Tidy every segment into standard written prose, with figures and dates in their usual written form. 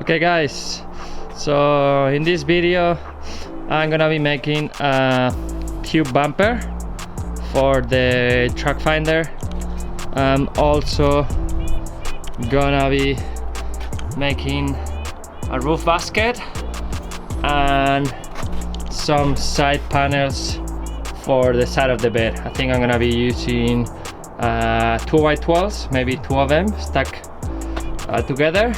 Okay guys, so in this video I'm gonna be making a cube bumper for the truck finder. I'm also gonna be making a roof basket and some side panels for the side of the bed. I think I'm gonna be using 2x12s, maybe two of them stuck together.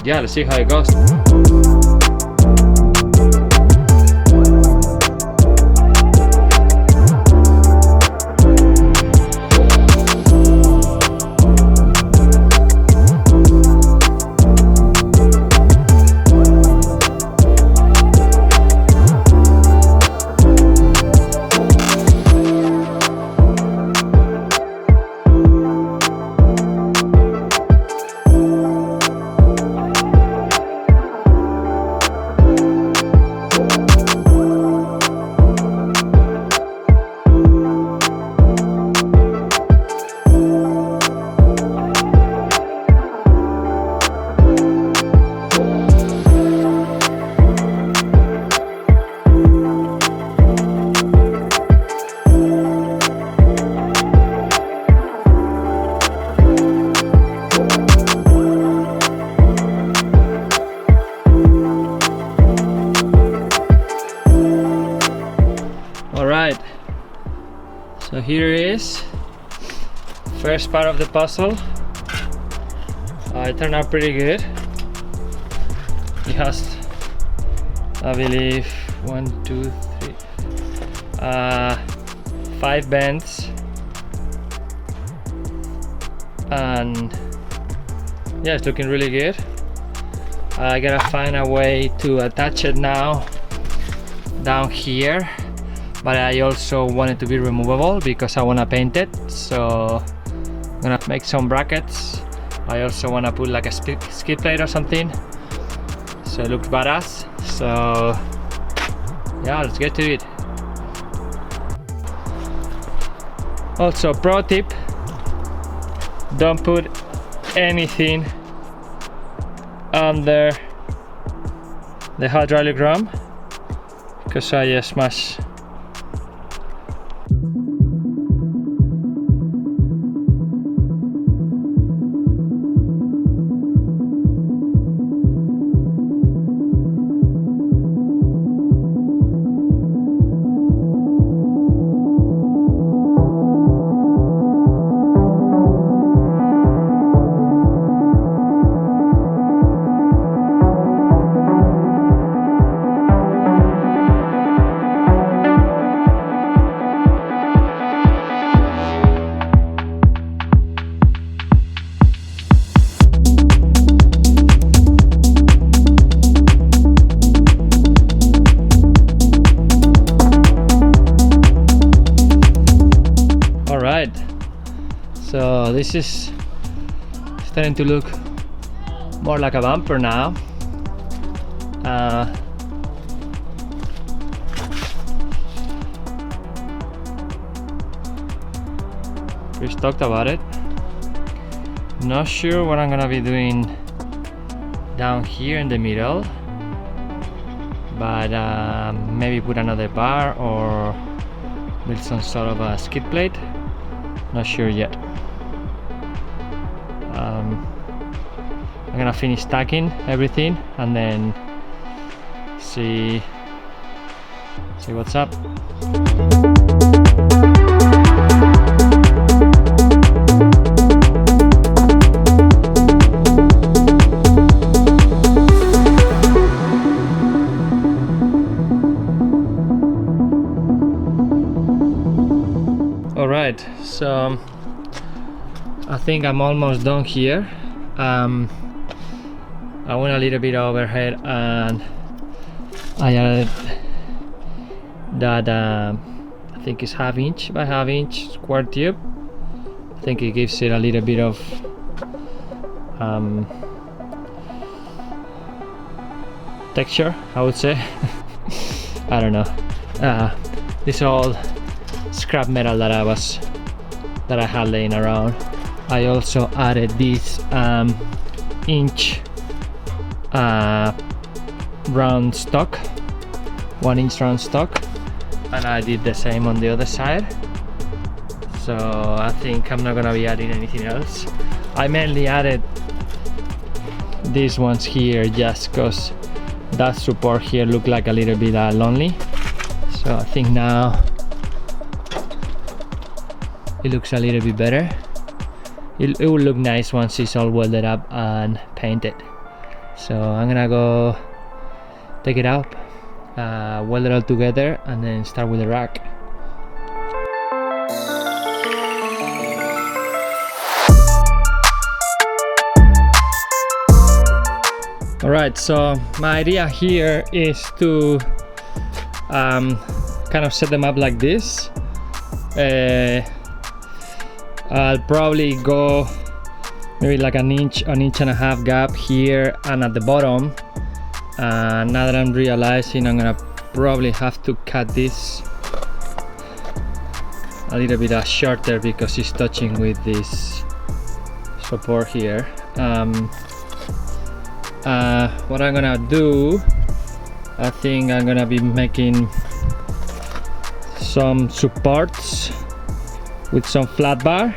Yeah, let's see how it goes. Alright, so here is first part of the puzzle. It turned out pretty good. It has, I believe, 1, 2, 3, 5 bends, and yeah, it's looking really good. I gotta find a way to attach it now down here, but I also want it to be removable because I want to paint it, so I'm gonna make some brackets. I also want to put like a skid plate or something so it looks badass. So yeah, let's get to it. Also, pro tip, don't put anything under the hydraulic ram because I just smash. So this is starting to look more like a bumper now. Pretty stoked about it. Not sure what I'm gonna be doing down here in the middle, but maybe put another bar or build some sort of a skid plate. Not sure yet. I'm gonna finish stacking everything and then see what's up. Alright, so I think I'm almost done here. I went a little bit overhead and I added that I think it's ½ inch by ½ inch square tube. I think it gives it a little bit of texture, I would say. I don't know. This all scrap metal that I had laying around. I also added this 1-inch round stock, 1-inch round stock, and I did the same on the other side. So I think I'm not gonna be adding anything else. I mainly added these ones here just because that support here looked like a little bit lonely. So I think now it looks a little bit better. It will look nice once it's all welded up and painted. So I'm gonna go take it out, weld it all together, and then start with the rack. Alright, so my idea here is to kind of set them up like this. I'll probably go maybe like an inch and a half gap here and at the bottom. Now that I'm realizing, I'm gonna probably have to cut this a little bit shorter because it's touching with this support here. What I'm gonna do, I think I'm gonna be making some supports with some flat bar,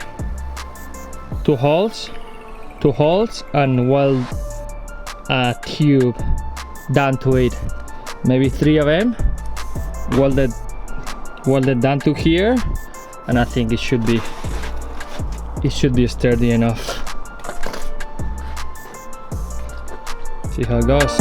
two holes, and weld a tube down to it, maybe 3 of them, welded down to here, and I think it should be sturdy enough. See how it goes.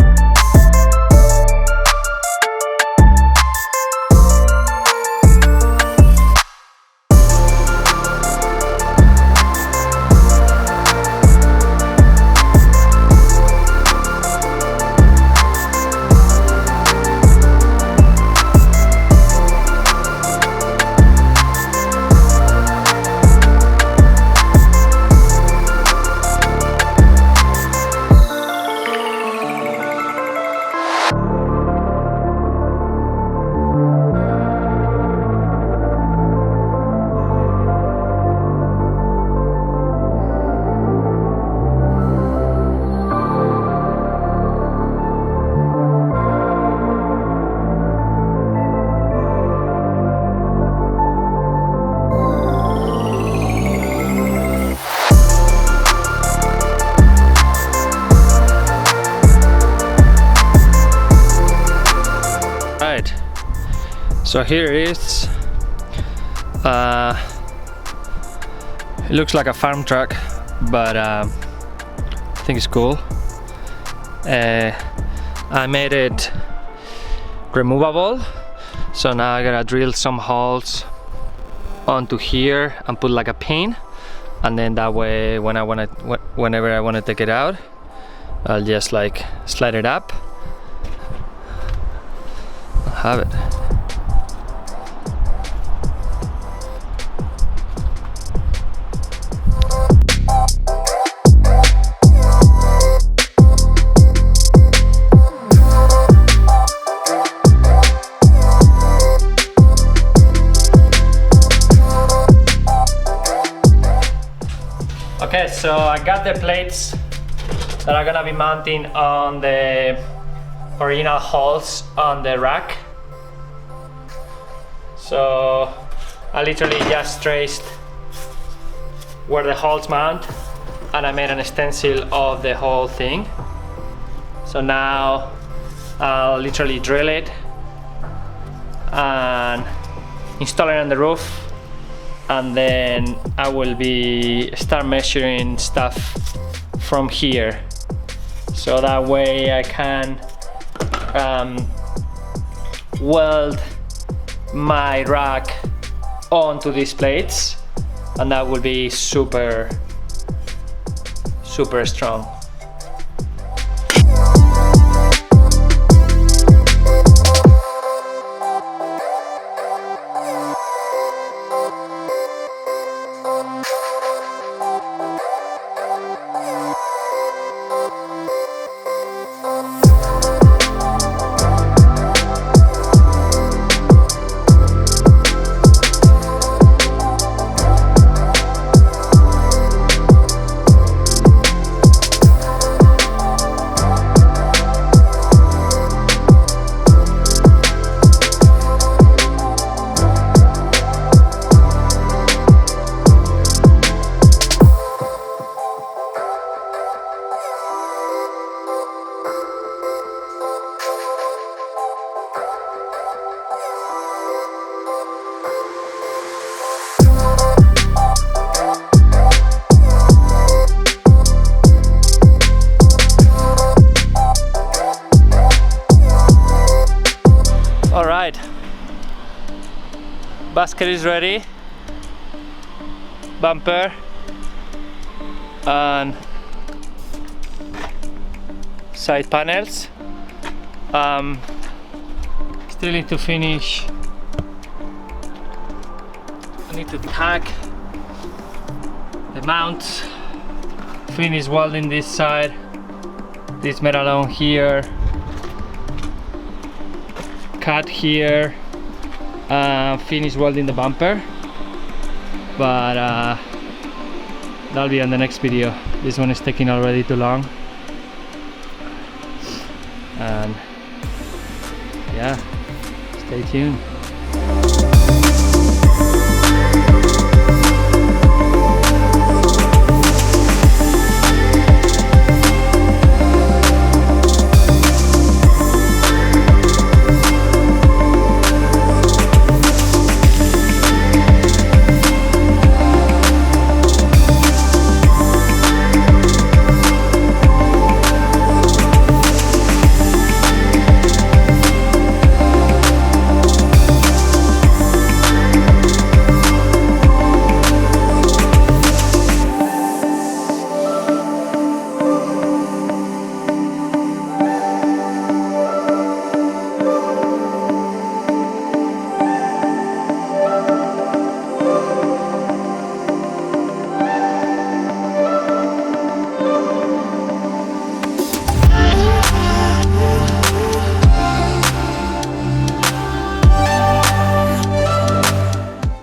So here it is. It looks like a farm truck, but I think it's cool. I made it removable, so now I gotta drill some holes onto here and put like a pin, and then that way whenever I want to take it out, I'll just like slide it up. I'll have it. Okay, so I got the plates that are gonna be mounting on the original holes on the rack. So I literally just traced where the holes mount, and I made an stencil of the whole thing. So now I'll literally drill it and install it on the roof, and then I will start measuring stuff from here, so that way I can weld my rack onto these plates, and that will be super strong. basket is ready, bumper, and side panels. Still need to finish. I need to tack the mounts, finish welding this side, this metal on here, cut here, finish welding the bumper, but that'll be on the next video. This one is taking already too long, and yeah, stay tuned.